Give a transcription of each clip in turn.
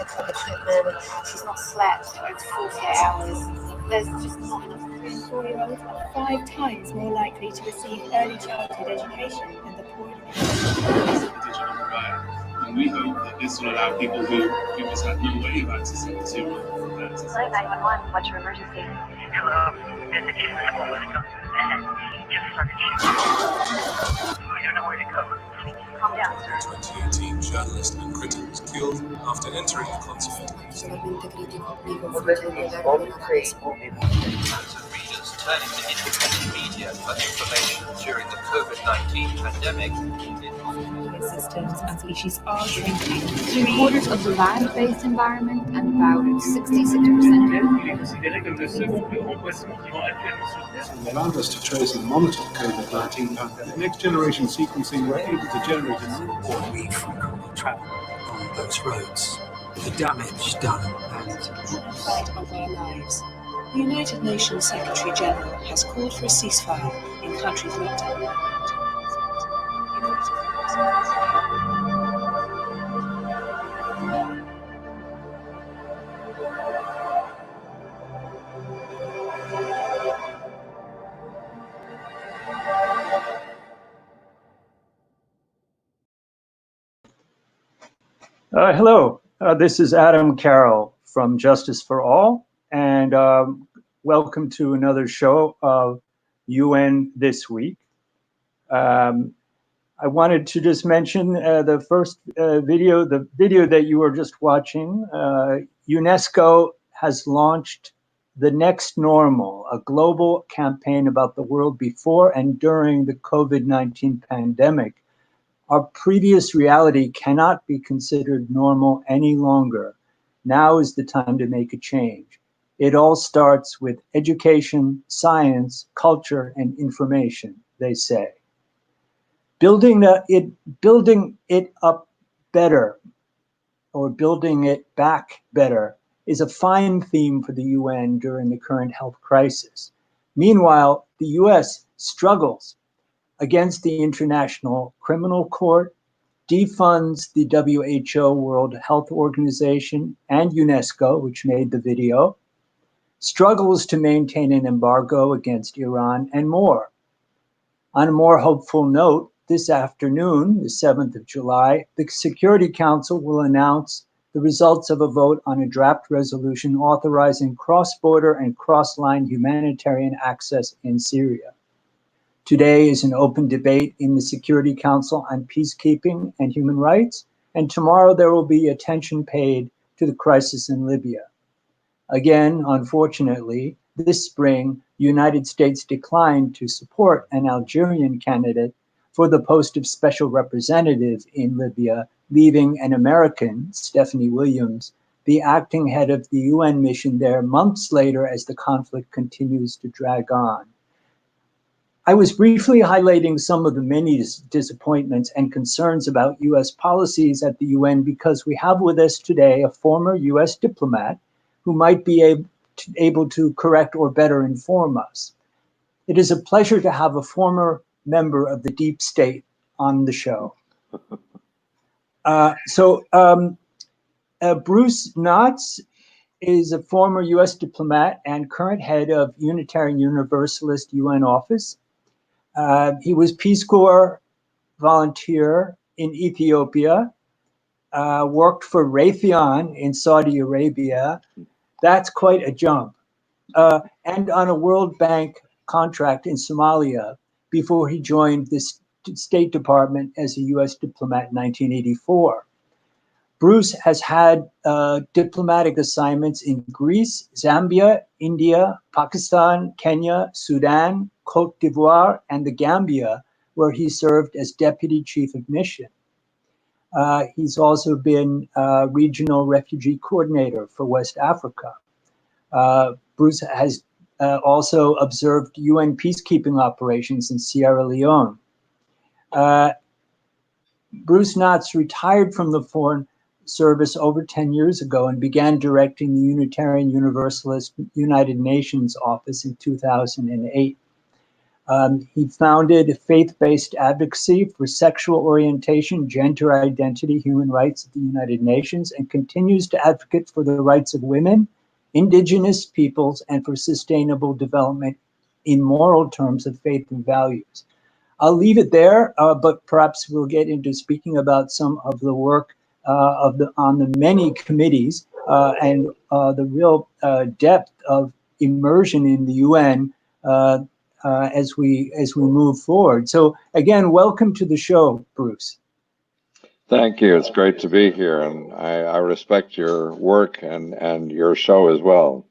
medical equipment. She's not slept over 48 hours. There's just not enough. 3 and 4-year-olds are 5 times more likely to receive early childhood education than the poor. And we hope that this will allow people who just have no way of accessing the to 911, what's your emergency? Hello, there's a kid in the school with guns in his head. He just started shooting. We don't know where to go. Calm down, sir. 2018 journalist and critic was killed after entering a concert. Readers turning to independent media for information during the COVID-19 pandemic. Systems and species are shrinking. 3/4 of the land-based environment and about 66% It allowed us to trace and monitor the COVID-19 pandemic. Next generation sequencing were able to generate a new report. We frequently travel on those roads. The damage done and fight of our lives. The United Nations Secretary General has called for a ceasefire in countries locked down. Hello, this is Adam Carroll from Justice for All, and welcome to another show of UN This Week. I wanted to just mention the first video, the video that you were just watching. UNESCO has launched The Next Normal, a global campaign about the world before and during the COVID-19 pandemic. Our previous reality cannot be considered normal any longer. Now is the time to make a change. It all starts with education, science, culture, and information, they say. Building it up better, or building it back better, is a fine theme for the UN during the current health crisis. Meanwhile, the US struggles against the International Criminal Court, defunds the WHO, World Health Organization, and UNESCO, which made the video, struggles to maintain an embargo against Iran, and more. On a more hopeful note, this afternoon, the 7th of July, the Security Council will announce the results of a vote on a draft resolution authorizing cross-border and cross-line humanitarian access in Syria. Today is an open debate in the Security Council on peacekeeping and human rights, and tomorrow there will be attention paid to the crisis in Libya. Again, unfortunately, this spring, the United States declined to support an Algerian candidate for the post of special representative in Libya, leaving an American, Stephanie Williams, the acting head of the UN mission there months later as the conflict continues to drag on. I was briefly highlighting some of the many disappointments and concerns about US policies at the UN because we have with us today a former US diplomat who might be able to correct or better inform us. It is a pleasure to have a former member of the deep state on the show. Bruce Knotts is a former US diplomat and current head of Unitarian Universalist UN office. He was Peace Corps volunteer in Ethiopia, worked for Raytheon in Saudi Arabia. That's quite a jump. And on a World Bank contract in Somalia before he joined the State Department as a US diplomat in 1984. Bruce has had diplomatic assignments in Greece, Zambia, India, Pakistan, Kenya, Sudan, Cote d'Ivoire, and the Gambia, where he served as Deputy Chief of Mission. He's also been Regional Refugee Coordinator for West Africa. Bruce has also observed UN peacekeeping operations in Sierra Leone. Bruce Knotts retired from the Foreign Service over 10 years ago and began directing the Unitarian Universalist United Nations office in 2008. He founded faith-based advocacy for sexual orientation, gender identity, human rights at the United Nations, and continues to advocate for the rights of women, indigenous peoples, and for sustainable development in moral terms of faith and values. I'll leave it there, but perhaps we'll get into speaking about some of the work on the many committees and the real depth of immersion in the UN as we move forward. So again, welcome to the show, Bruce. Thank you. It's great to be here, and I respect your work and your show as well.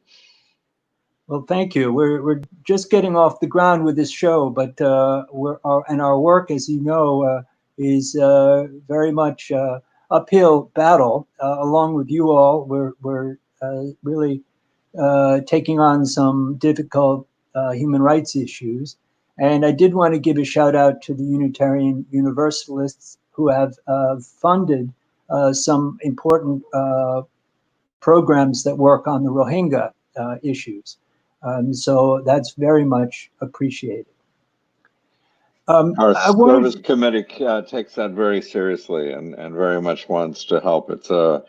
Well, thank you. We're just getting off the ground with this show, but our work, as you know, is very much uphill battle. Along with you all, we're really taking on some difficult human rights issues. And I did want to give a shout out to the Unitarian Universalists who have funded some important programs that work on the Rohingya issues. So that's very much appreciated. Our service committee takes that very seriously and very much wants to help. It's a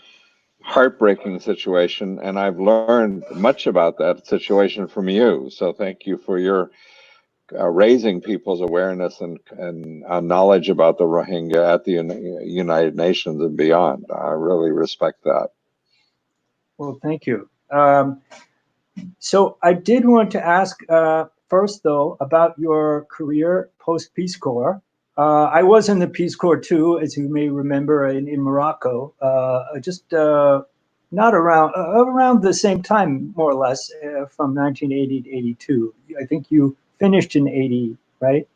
heartbreaking situation, and I've learned much about that situation from you. So thank you for your raising people's awareness and knowledge about the Rohingya at the United Nations and beyond. I really respect that. Well, thank you. So I did want to ask first, though, about your career post-Peace Corps. I was in the Peace Corps too, as you may remember, in Morocco, just not around the same time, more or less, from 1980 to 82. I think you finished in 80, right?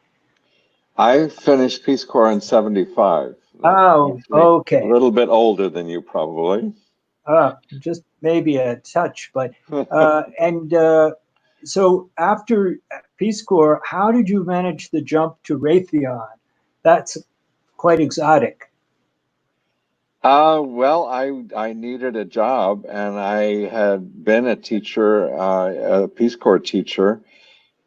I finished Peace Corps in 75. Oh, okay. A little bit older than you, probably. Just maybe a touch, but so after Peace Corps, how did you manage the jump to Raytheon? That's quite exotic. Well, I needed a job, and I had been a teacher, a Peace Corps teacher,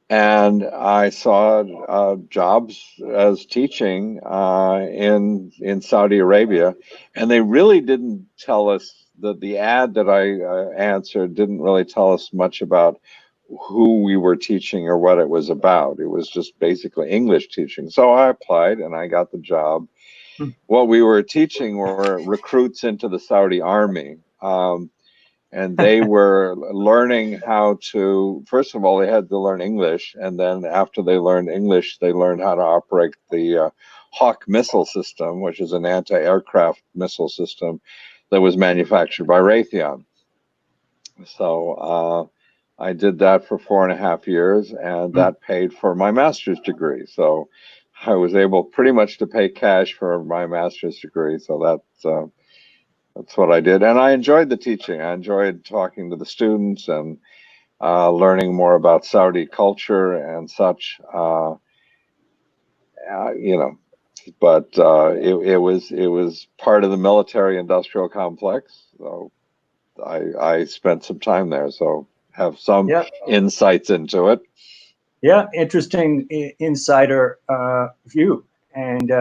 and I saw jobs as teaching in Saudi Arabia, and they really didn't tell us that the ad that I answered didn't really tell us much about who we were teaching or what it was about. It was just basically English teaching. So I applied and I got the job. What we were teaching were recruits into the Saudi army. And they were learning how to, first of all, they had to learn English. And then after they learned English, they learned how to operate the Hawk missile system, which is an anti-aircraft missile system that was manufactured by Raytheon. So I did that for 4.5 years, and that paid for my master's degree. So I was able pretty much to pay cash for my master's degree. So that's what I did. And I enjoyed the teaching. I enjoyed talking to the students and learning more about Saudi culture and such, you know, but it was part of the military industrial complex. So I spent some time there, so have some insights into it. Yeah, interesting insider view. And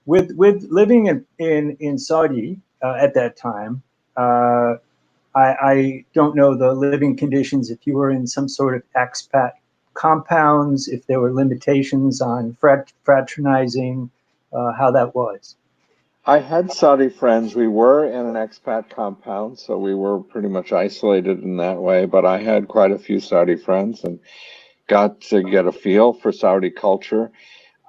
with living in Saudi at that time, I don't know the living conditions, if you were in some sort of expat compounds, if there were limitations on fraternizing, how that was. I had Saudi friends. We were in an expat compound, so we were pretty much isolated in that way, but I had quite a few Saudi friends and got to get a feel for Saudi culture.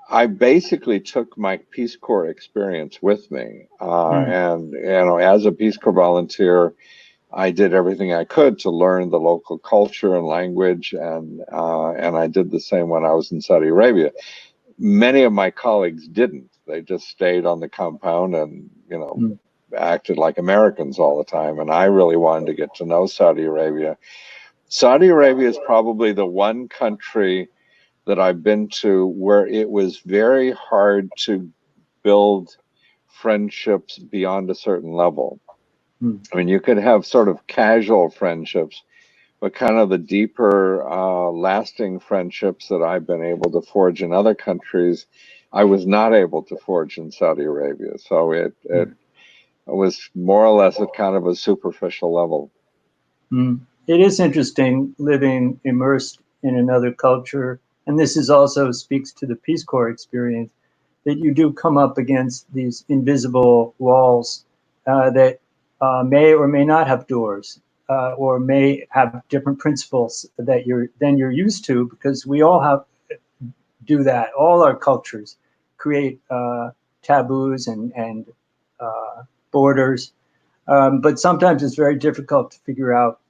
I basically took my Peace Corps experience with me, and you know, as a Peace Corps volunteer, I did everything I could to learn the local culture and language, and I did the same when I was in Saudi Arabia. Many of my colleagues didn't. They just stayed on the compound and, you know, acted like Americans all the time. And I really wanted to get to know Saudi Arabia. Saudi Arabia is probably the one country that I've been to where it was very hard to build friendships beyond a certain level. I mean, you could have sort of casual friendships, but kind of the deeper, lasting friendships that I've been able to forge in other countries, I was not able to forge in Saudi Arabia. So it was more or less at kind of a superficial level. It is interesting living immersed in another culture, and this is also speaks to the Peace Corps experience, that you do come up against these invisible walls that may or may not have doors, or may have different principles that you're used to, because we all do that. All our cultures create taboos and borders, but sometimes it's very difficult to figure out.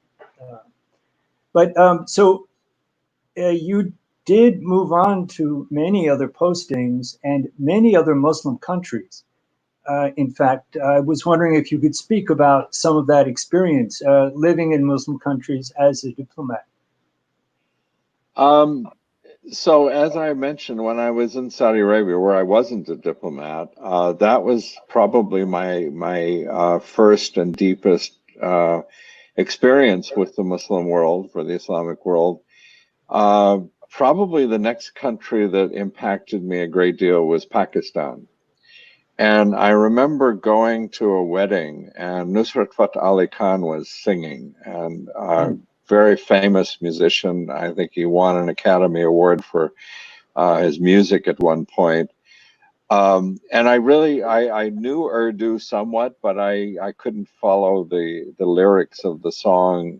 So you did move on to many other postings and many other Muslim countries. In fact, I was wondering if you could speak about some of that experience living in Muslim countries as a diplomat. So as I mentioned, when I was in Saudi Arabia, where I wasn't a diplomat, that was probably my first and deepest experience with the Muslim world, for the Islamic world. Probably the next country that impacted me a great deal was Pakistan. And I remember going to a wedding, and Nusrat Fateh Ali Khan was singing, and very famous musician. I think he won an Academy Award for his music at one point. And I knew Urdu somewhat, but I couldn't follow the lyrics of the song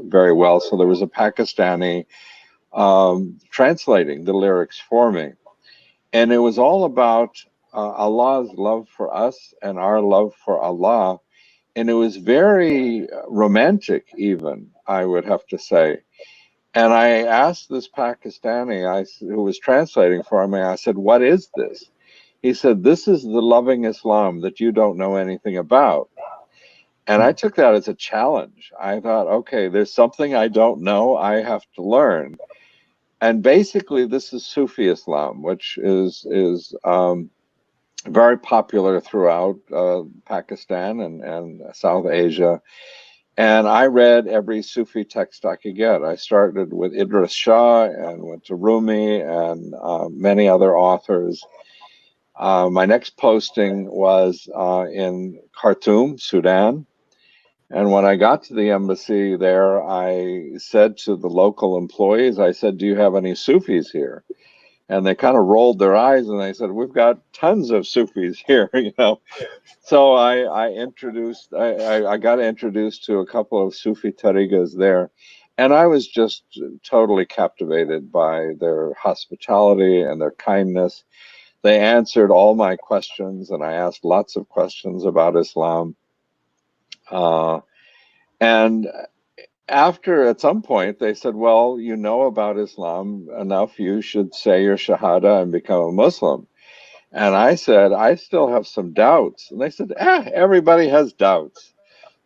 very well. So there was a Pakistani translating the lyrics for me. And it was all about Allah's love for us and our love for Allah. And it was very romantic, even, I would have to say. And I asked this Pakistani who was translating for me, I said, "What is this?" He said, "This is the loving Islam that you don't know anything about." And I took that as a challenge. I thought, okay, there's something I don't know, I have to learn. And basically, this is Sufi Islam, which is very popular throughout Pakistan and South Asia. And I read every Sufi text I could get. I started with Idris Shah and went to Rumi and many other authors. My next posting was in Khartoum, Sudan. And when I got to the embassy there, I said to the local employees, I said, "Do you have any Sufis here?" And they kind of rolled their eyes and they said, "We've got tons of Sufis here," you know. So I got introduced to a couple of Sufi tariqas there. And I was just totally captivated by their hospitality and their kindness. They answered all my questions, and I asked lots of questions about Islam. And after, at some point, they said, "Well, you know about Islam enough, you should say your Shahada and become a Muslim." And I said, "I still have some doubts." And they said, "Everybody has doubts."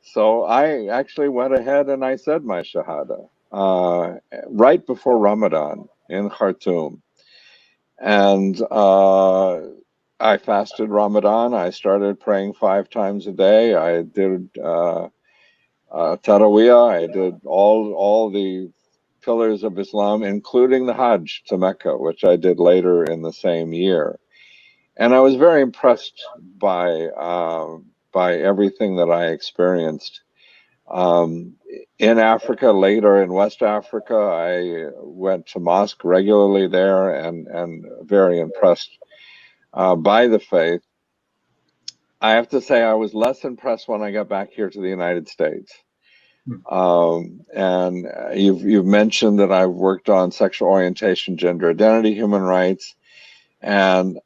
So I actually went ahead and I said my Shahada right before Ramadan in Khartoum. And I fasted Ramadan. I started praying 5 times a day. I did Taraweeh. I did all the pillars of Islam, including the Hajj to Mecca, which I did later in the same year. And I was very impressed by everything that I experienced. In Africa, later in West Africa, I went to mosque regularly there and very impressed by the faith. I have to say I was less impressed when I got back here to the United States. And you've mentioned that I've worked on sexual orientation, gender identity, human rights, and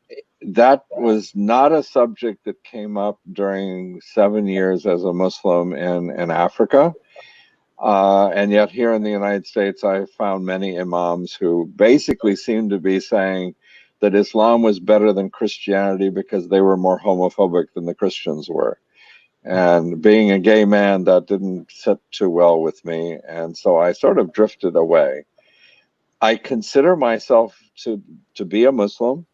that was not a subject that came up during 7 years as a Muslim in Africa. And yet here in the United States, I found many imams who basically seemed to be saying that Islam was better than Christianity because they were more homophobic than the Christians were. And being a gay man, that didn't sit too well with me. And so I sort of drifted away. I consider myself to be a Muslim.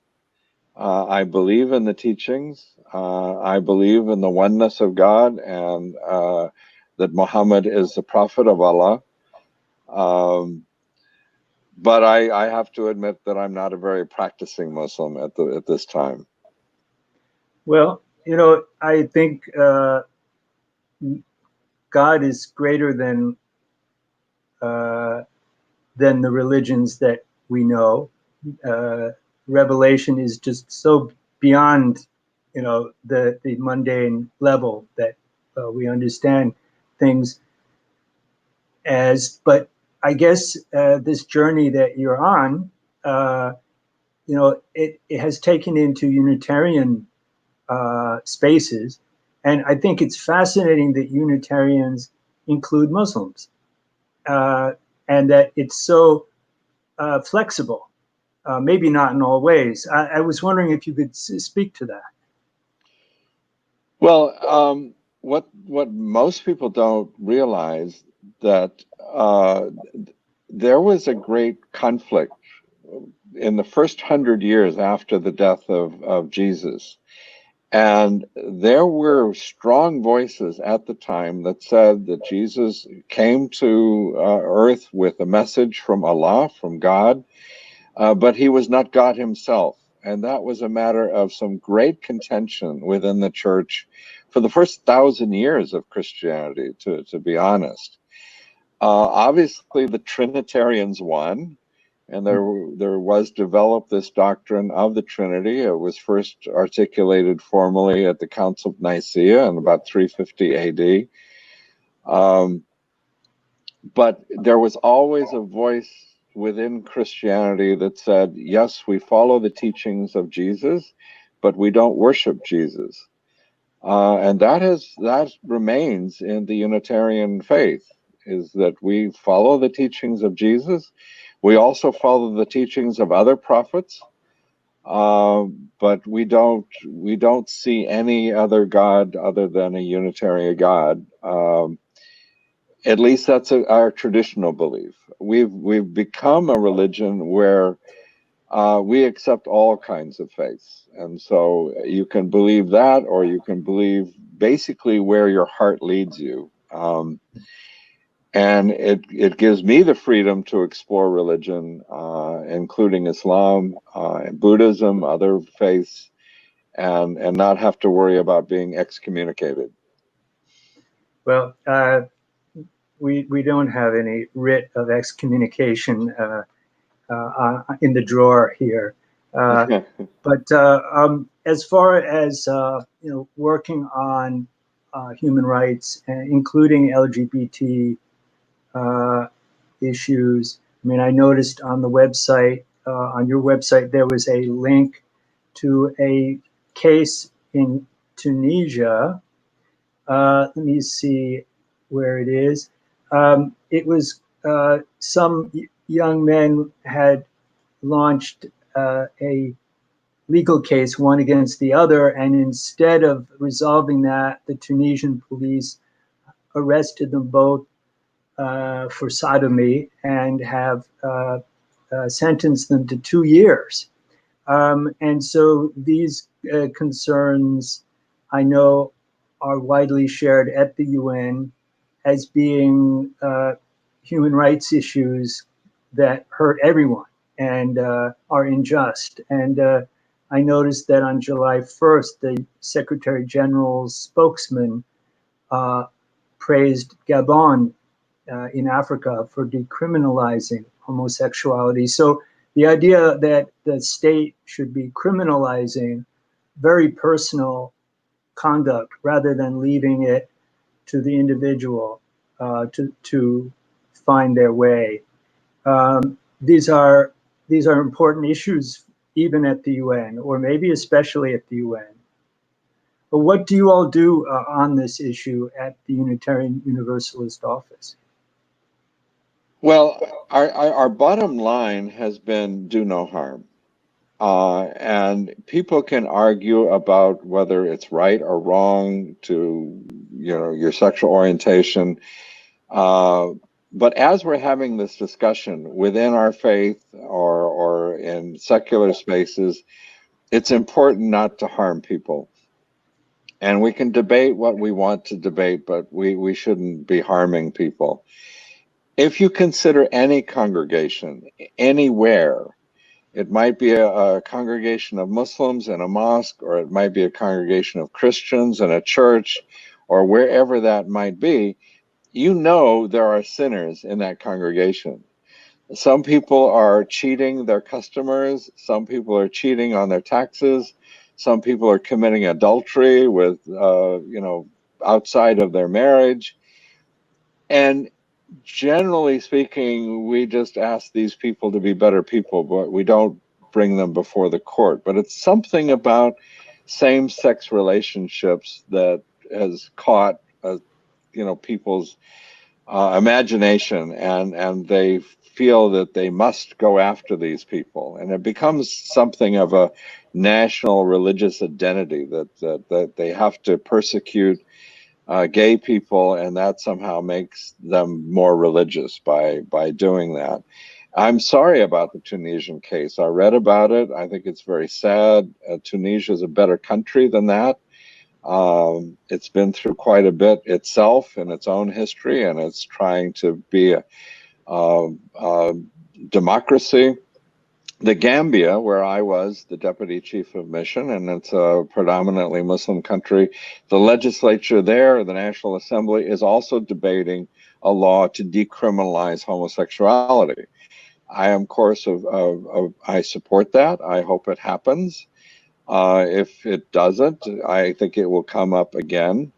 I believe in the teachings. I believe in the oneness of God and that Muhammad is the prophet of Allah. But I have to admit that I'm not a very practicing Muslim at this time. Well, I think God is greater than the religions that we know. Revelation is just so beyond, the mundane level that we understand things as. But I guess this journey that you're on, it has taken into Unitarian spaces, and I think it's fascinating that Unitarians include Muslims, and that it's so flexible. Maybe not in all ways. I was wondering if you could speak to that. Well, what most people don't realize that there was a great conflict in the first 100 years after the death of Jesus. And there were strong voices at the time that said that Jesus came to earth with a message from Allah, from God, but he was not God himself. And that was a matter of some great contention within the church for the first 1,000 years of Christianity, to be honest. Obviously, the Trinitarians won, and there was developed this doctrine of the Trinity. It was first articulated formally at the Council of Nicaea in about 350 AD. But there was always a voice within Christianity that said, yes, we follow the teachings of Jesus, but we don't worship Jesus. And that remains in the Unitarian faith, is that we follow the teachings of Jesus. We also follow the teachings of other prophets, but we don't see any other God other than a Unitarian God. At least that's our traditional belief. We've become a religion where we accept all kinds of faiths, and so you can believe that, or you can believe basically where your heart leads you. And it gives me the freedom to explore religion, including Islam, Buddhism, other faiths, and not have to worry about being excommunicated. Well, we don't have any writ of excommunication in the drawer here. But as far as working on human rights, including LGBT issues, I mean, I noticed on the website, on your website, there was a link to a case in Tunisia. Let me see where it is. It was some young men had launched a legal case, one against the other, and instead of resolving that, the Tunisian police arrested them both for sodomy and have sentenced them to 2 years. And so these concerns, I know, are widely shared at the UN as being human rights issues that hurt everyone and are unjust. And I noticed that on July 1st, the Secretary General's spokesman praised Gabon in Africa for decriminalizing homosexuality. So the idea that the state should be criminalizing very personal conduct rather than leaving it to the individual to find their way. These are important issues even at the UN, or maybe especially at the UN. But what do you all do on this issue at the Unitarian Universalist Office? Well, our bottom line has been do no harm. And people can argue about whether it's right or wrong to, your sexual orientation. But as we're having this discussion within our faith or in secular spaces, it's important not to harm people. And we can debate what we want to debate, but we shouldn't be harming people. If you consider any congregation anywhere, it might be a congregation of Muslims in a mosque, or it might be a congregation of Christians in a church, or wherever that might be, you know there are sinners in that congregation. Some people are cheating their customers. Some people are cheating on their taxes. Some people are committing adultery with, outside of their marriage. And generally speaking, we just ask these people to be better people, but we don't bring them before the court. But it's something about same-sex relationships that has caught, people's imagination, and they feel that they must go after these people, and it becomes something of a national religious identity that they have to persecute gay people, and that somehow makes them more religious by doing that. I'm sorry about the Tunisian case. I read about it. I think it's very sad. Tunisia is a better country than that. It's been through quite a bit itself in its own history, and it's trying to be a democracy. The Gambia, where I was the deputy chief of mission, and it's a predominantly Muslim country, the legislature there, the National Assembly, is also debating a law to decriminalize homosexuality. I am, of course, I support that. I hope it happens. If it doesn't, I think it will come up again.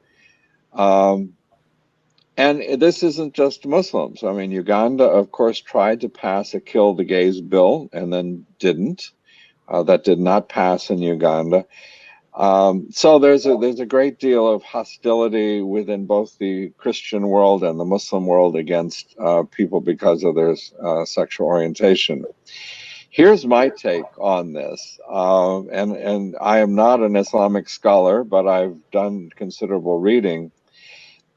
And this isn't just Muslims. I mean, Uganda, of course, tried to pass a kill the gays bill and then didn't. That did not pass in Uganda. So there's a great deal of hostility within both the Christian world and the Muslim world against people because of their sexual orientation. Here's my take on this, and I am not an Islamic scholar, but I've done considerable reading.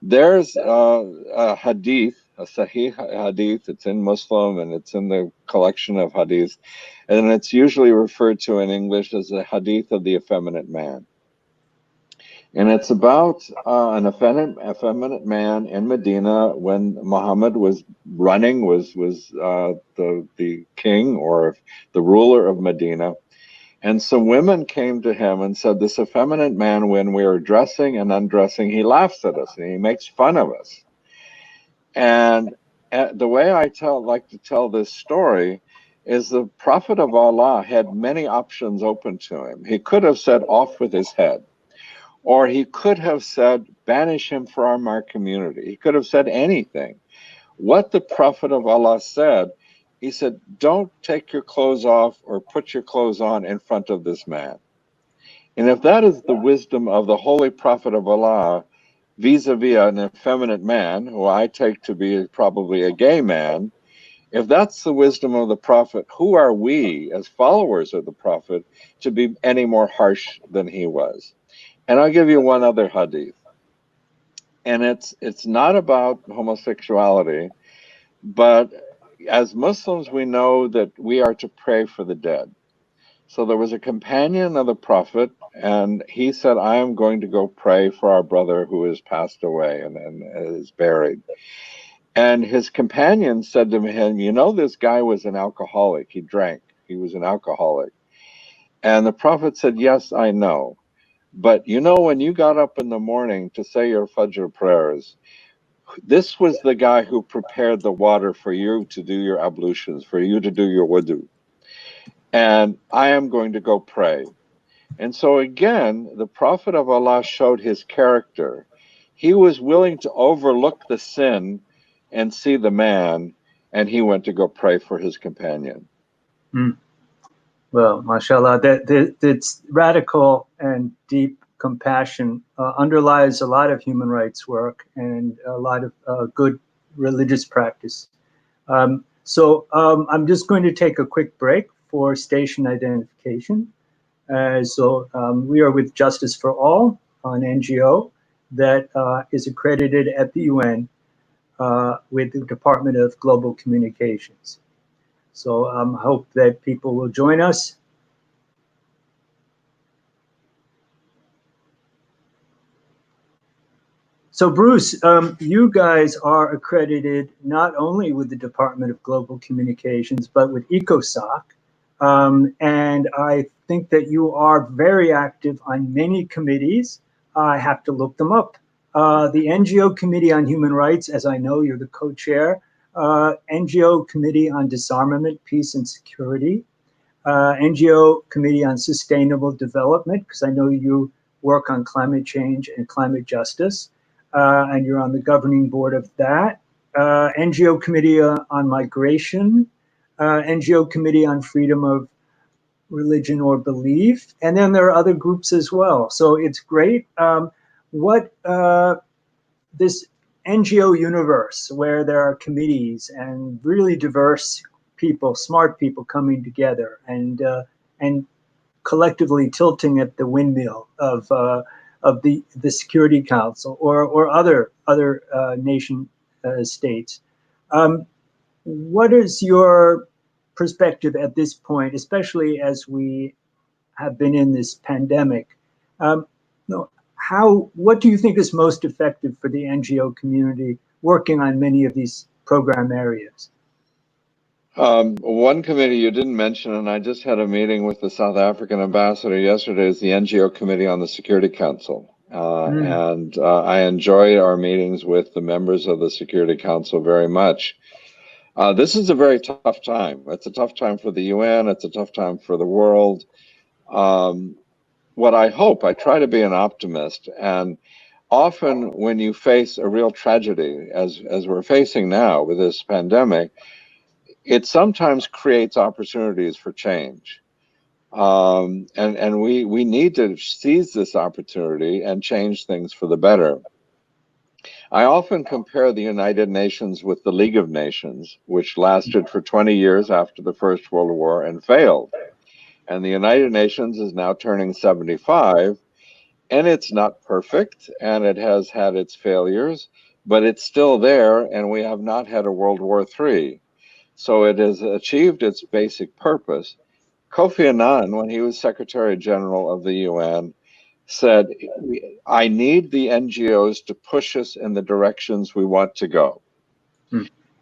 There's a hadith, a Sahih hadith. It's in Muslim, and it's in the collection of hadiths, and it's usually referred to in English as the hadith of the effeminate man. And it's about an effeminate man in Medina when Muhammad was running, was the king or the ruler of Medina. And some women came to him and said, this effeminate man, when we are dressing and undressing, he laughs at us and he makes fun of us. And the way I like to tell this story is the Prophet of Allah had many options open to him. He could have said, off with his head. Or he could have said, banish him from our community. He could have said anything. What the Prophet of Allah said, he said, don't take your clothes off or put your clothes on in front of this man. And if that is the wisdom of the Holy Prophet of Allah vis-a-vis an effeminate man, who I take to be probably a gay man, if that's the wisdom of the Prophet, who are we as followers of the Prophet to be any more harsh than he was? And I'll give you one other hadith. And it's not about homosexuality, but as Muslims, we know that we are to pray for the dead. So there was a companion of the Prophet, and he said, I am going to go pray for our brother who has passed away and is buried. And his companion said to him, you know, this guy was an alcoholic. He drank. He was an alcoholic. And the Prophet said, yes, I know. But you know, when you got up in the morning to say your Fajr prayers, this was the guy who prepared the water for you to do your ablutions, for you to do your wudu. And I am going to go pray. And so again, the Prophet of Allah showed his character. He was willing to overlook the sin and see the man, and he went to go pray for his companion. Well, mashallah, that's radical and deep compassion underlies a lot of human rights work and a lot of good religious practice. So I'm just going to take a quick break for station identification. We are with Justice for All, an NGO that is accredited at the UN with the Department of Global Communications. So I hope that people will join us. So Bruce, you guys are accredited not only with the Department of Global Communications, but with ECOSOC. And I think that you are very active on many committees. I have to look them up. The NGO Committee on Human Rights, as I know, you're the co-chair. NGO Committee on Disarmament, Peace and Security. NGO Committee on Sustainable Development, because I know you work on climate change and climate justice. And you're on the governing board of that. NGO Committee on Migration, NGO Committee on Freedom of Religion or Belief, and then there are other groups as well. So it's great. This NGO universe where there are committees and really diverse people, smart people coming together and collectively tilting at the windmill of the Security Council or other nation states. What is your perspective at this point, especially as we have been in this pandemic? What do you think is most effective for the NGO community working on many of these program areas? One committee you didn't mention, and I just had a meeting with the South African ambassador yesterday, is the NGO Committee on the Security Council. And I enjoy our meetings with the members of the Security Council very much. This is a very tough time. It's a tough time for the UN. It's a tough time for the world. What I hope, I try to be an optimist, and often when you face a real tragedy, as we're facing now with this pandemic, it sometimes creates opportunities for change. And we need to seize this opportunity and change things for the better. I often compare the United Nations with the League of Nations, which lasted for 20 years after the First World War and failed. And the United Nations is now turning 75, and it's not perfect, and it has had its failures, but it's still there, and we have not had a World War III. So it has achieved its basic purpose. Kofi Annan, when he was Secretary General of the UN, said, I need the NGOs to push us in the directions we want to go.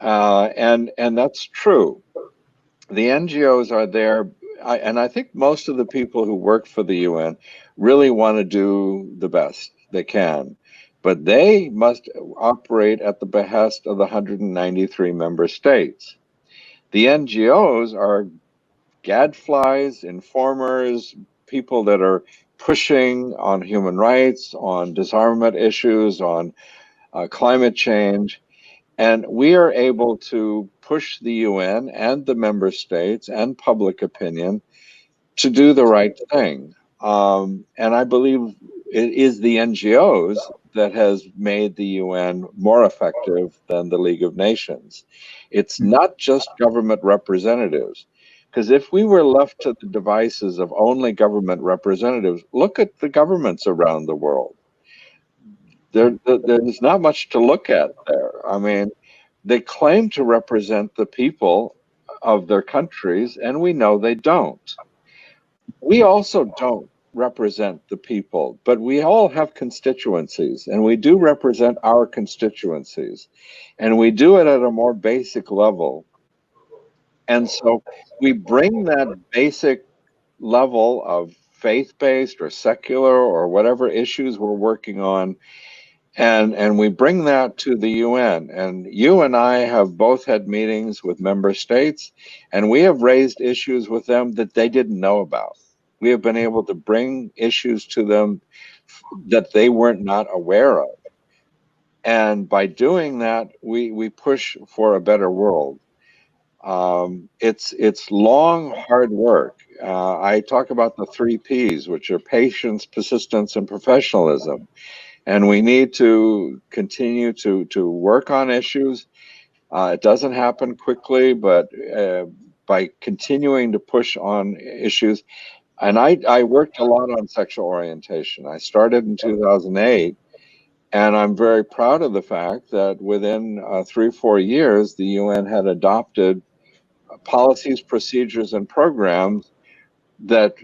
And that's true. The NGOs are there, and I think most of the people who work for the UN really want to do the best they can, but they must operate at the behest of the 193 member states. The NGOs are gadflies, informers, people that are pushing on human rights, on disarmament issues, on climate change. And we are able to push the UN and the member states and public opinion to do the right thing. And I believe it is the NGOs that has made the UN more effective than the League of Nations. It's not just government representatives. Because if we were left to the devices of only government representatives, look at the governments around the world. There's not much to look at there. I mean, they claim to represent the people of their countries, and we know they don't. We also don't represent the people, but we all have constituencies, and we do represent our constituencies, and we do it at a more basic level. And so we bring that basic level of faith-based or secular or whatever issues we're working on, and we bring that to the UN. And you and I have both had meetings with member states, and we have raised issues with them that they didn't know about. We have been able to bring issues to them that they weren't not aware of. And by doing that, we push for a better world. It's long, hard work. I talk about the 3 Ps, which are patience, persistence, and professionalism. And we need to continue to work on issues. It doesn't happen quickly, but by continuing to push on issues. And I worked a lot on sexual orientation. I started in 2008, and I'm very proud of the fact that within 3 or 4 years, the UN had adopted policies, procedures, and programs that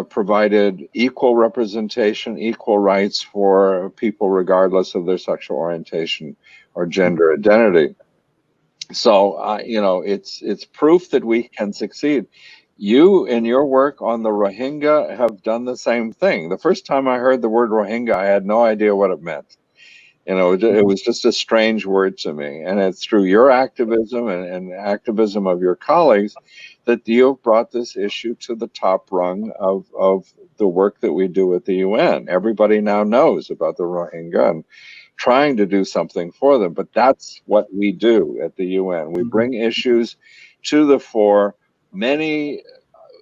provided equal representation, equal rights for people regardless of their sexual orientation or gender identity. So, you know, it's proof that we can succeed. You, in your work on the Rohingya, have done the same thing. The first time I heard the word Rohingya, I had no idea what it meant. You know, it was just a strange word to me. And it's through your activism and activism of your colleagues that you have brought this issue to the top rung of the work that we do at the UN. Everybody now knows about the Rohingya and trying to do something for them. But that's what we do at the UN. We bring issues to the fore, many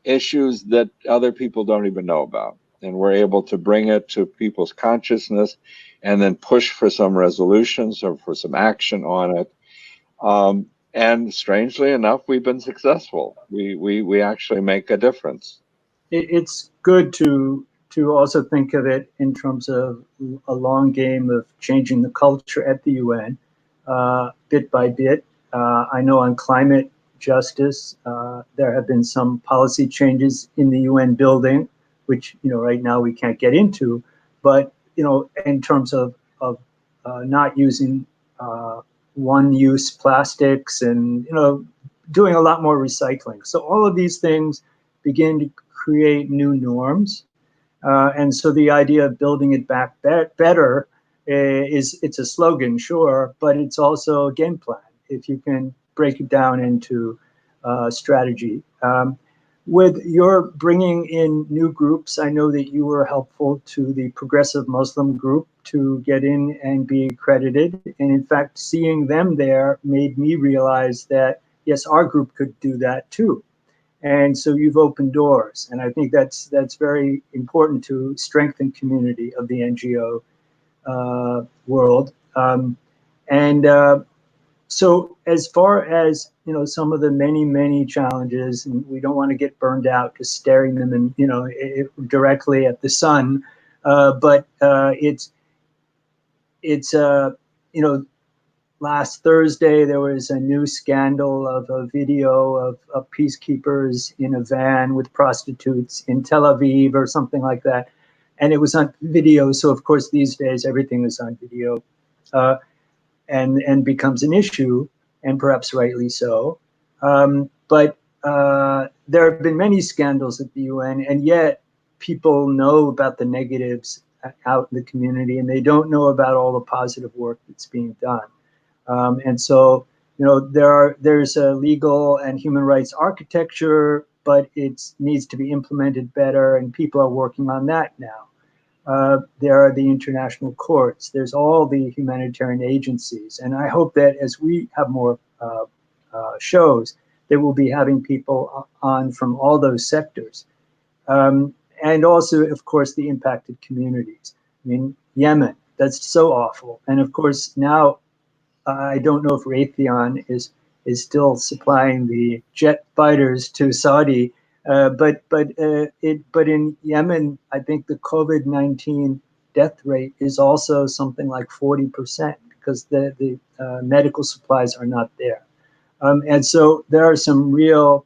issues that other people don't even know about. And we're able to bring it to people's consciousness and then push for some resolutions or for some action on it. And strangely enough, we've been successful. We actually make a difference. It's good to also think of it in terms of a long game of changing the culture at the UN, bit by bit. I know on climate justice, there have been some policy changes in the UN building, which, you know, right now we can't get into, but, you know, in terms of not using one-use plastics and, you know, doing a lot more recycling. So all of these things begin to create new norms. And so the idea of building it back better it's a slogan, sure, but it's also a game plan if you can break it down into strategy. With your bringing in new groups, I know that you were helpful to the Progressive Muslim group to get in and be accredited. And in fact, seeing them there made me realize that, yes, our group could do that too. And so you've opened doors. And I think that's very important to strengthen community of the NGO world. So as far as, you know, some of the many challenges, and we don't want to get burned out just staring them and, you know, directly at the sun, but it's you know, last Thursday there was a new scandal of a video of peacekeepers in a van with prostitutes in Tel Aviv or something like that, and it was on video. So of course these days everything is on video. And becomes an issue, and perhaps rightly so. But there have been many scandals at the UN, and yet people know about the negatives out in the community, and they don't know about all the positive work that's being done. And so, you know, there's a legal and human rights architecture, but it needs to be implemented better, and people are working on that now. There are the international courts. There's all the humanitarian agencies. And I hope that as we have more shows, that we'll be having people on from all those sectors. And also, of course, the impacted communities. I mean, Yemen, that's so awful. And of course, now I don't know if Raytheon is still supplying the jet fighters to Saudi. But in Yemen, I think the COVID-19 death rate is also something like 40% because the medical supplies are not there. And so there are some real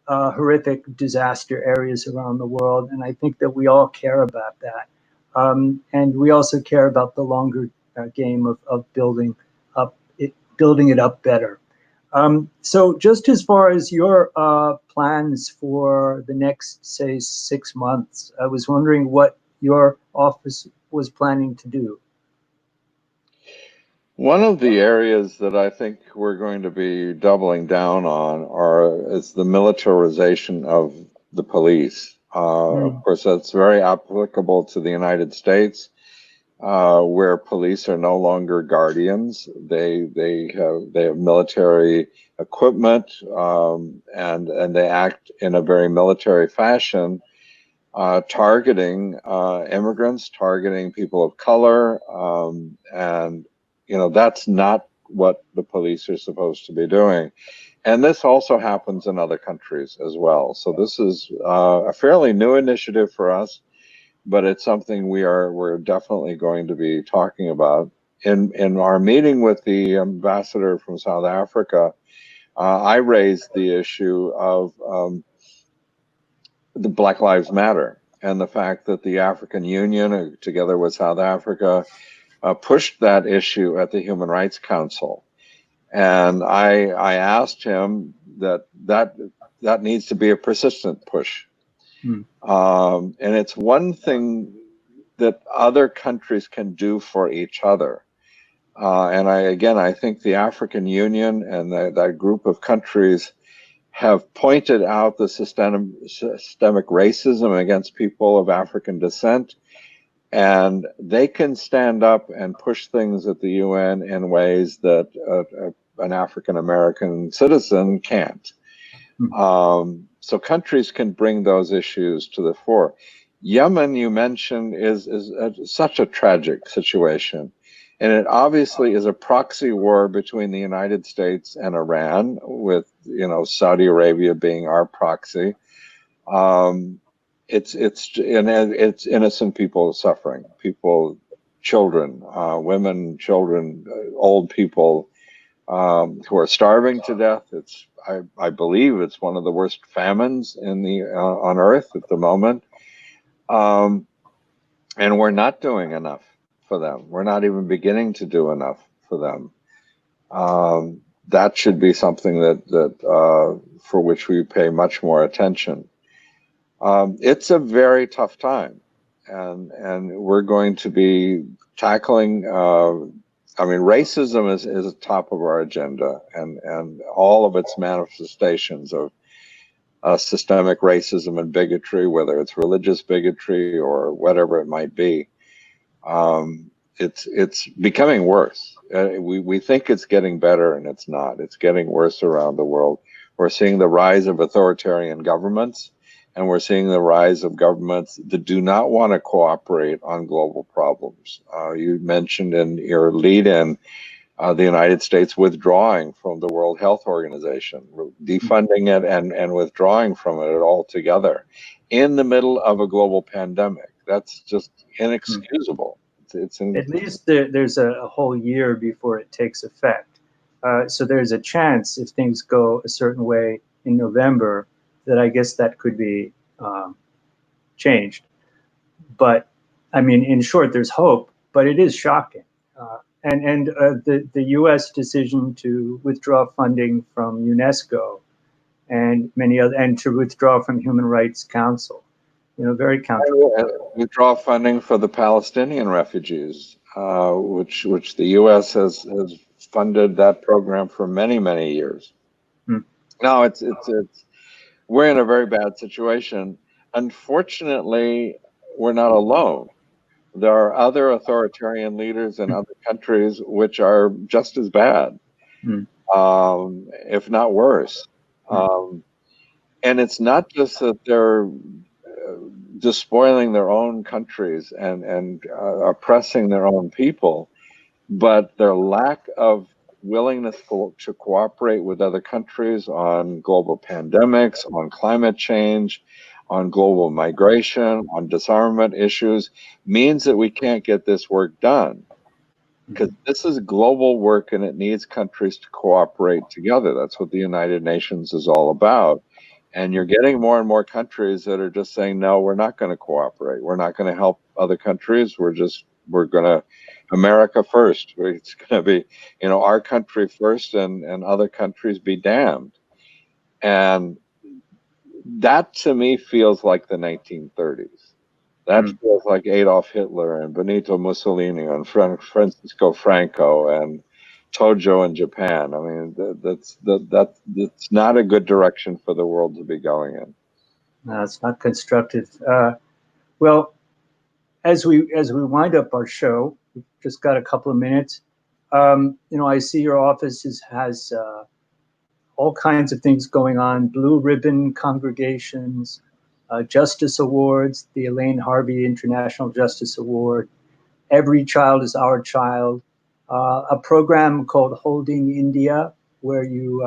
horrific disaster areas around the world, and I think that we all care about that. And we also care about the longer game of building it up better. So just as far as your plans for the next, say, 6 months, I was wondering what your office was planning to do. One of the areas that I think we're going to be doubling down on is the militarization of the police. Of course, that's very applicable to the United States, where police are no longer guardians. They have military equipment, and they act in a very military fashion, targeting immigrants, targeting people of color, and you know, that's not what the police are supposed to be doing. And this also happens in other countries as well. So this is a fairly new initiative for us, but it's something we're definitely going to be talking about. In our meeting with the ambassador from South Africa, I raised the issue of the Black Lives Matter and the fact that the African Union, together with South Africa, pushed that issue at the Human Rights Council. And I asked him that needs to be a persistent push. And it's one thing that other countries can do for each other. And I think the African Union and that group of countries have pointed out the systemic racism against people of African descent, and they can stand up and push things at the UN in ways that an African American citizen can't. So countries can bring those issues to the fore. Yemen, you mentioned, is such a tragic situation. And it obviously is a proxy war between the United States and Iran, with Saudi Arabia being our proxy. It's innocent people suffering, children, women, children, old people who are starving to death. I believe it's one of the worst famines on Earth at the moment, and we're not doing enough for them. We're not even beginning to do enough for them. That should be something that for which we pay much more attention. It's a very tough time, and we're going to be tackling. Racism is at the top of our agenda, and all of its manifestations of systemic racism and bigotry, whether it's religious bigotry or whatever it might be. It's becoming worse. We think it's getting better, and it's not. It's getting worse around the world. We're seeing the rise of authoritarian governments, and we're seeing the rise of governments that do not want to cooperate on global problems. You mentioned in your lead-in the United States withdrawing from the World Health Organization, defunding it and withdrawing from it altogether in the middle of a global pandemic. That's just inexcusable. At least there's a whole year before it takes effect. So there's a chance, if things go a certain way in November, that I guess that could be changed. But I mean, in short, there's hope, but it is shocking. And the U.S. decision to withdraw funding from UNESCO and many other, and to withdraw from Human Rights Council, very controversial. Withdraw funding for the Palestinian refugees, which the U.S. has funded that program for many years. Now we're in a very bad situation. Unfortunately, we're not alone. There are other authoritarian leaders in other countries which are just as bad, if not worse. And it's not just that they're despoiling their own countries and oppressing their own people, but their lack of willingness to cooperate with other countries on global pandemics, on climate change, on global migration, on disarmament issues, means that we can't get this work done. Because this is global work, and it needs countries to cooperate together. That's what the United Nations is all about. And you're getting more and more countries that are just saying, no, we're not going to cooperate. We're not going to help other countries. We're going to America first. It's going to be, our country first, and other countries be damned. And that to me feels like the 1930s. That feels like Adolf Hitler and Benito Mussolini and Francisco Franco and Tojo in Japan. I mean, that's not a good direction for the world to be going in. No, it's not constructive. Well, as we wind up our show, we've just got a couple of minutes. I see your office has all kinds of things going on: blue ribbon congregations, justice awards, the Elaine Harvey International Justice Award, Every Child is Our Child, a program called Holding India, where you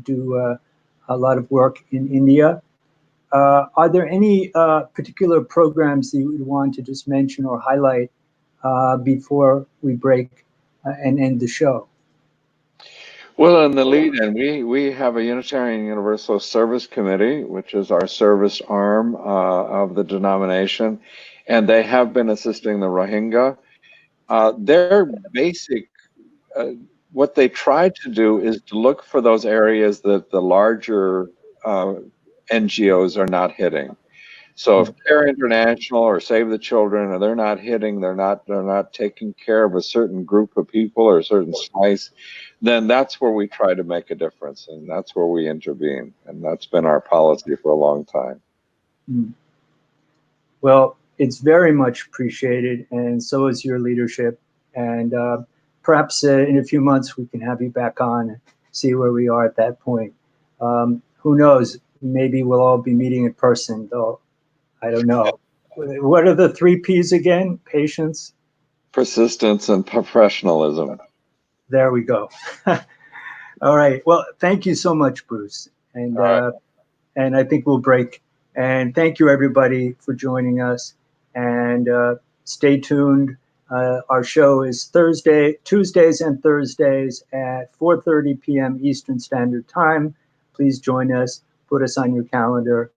do a lot of work in India. Are there any particular programs that you would want to just mention or highlight before we break and end the show? Well, in the lead-in, we have a Unitarian Universalist Service Committee, which is our service arm of the denomination, and they have been assisting the Rohingya. Their basic, what they try to do is to look for those areas that the larger NGOs are not hitting. So if Care International or Save the Children, or they're not hitting, they're not taking care of a certain group of people or a certain slice, then that's where we try to make a difference, and that's where we intervene, and that's been our policy for a long time. Well, it's very much appreciated, and so is your leadership. And perhaps in a few months we can have you back on and see where we are at that point. Who knows? Maybe we'll all be meeting in person, though. I don't know. What are the 3 Ps again? Patience, Persistence, and professionalism. there we go. All right. Well, thank you so much, Bruce. And and I think we'll break. And thank you, everybody, for joining us. And stay tuned. Our show is Tuesdays and Thursdays at 4:30 p.m. Eastern Standard Time. Please join us. Put us on your calendar.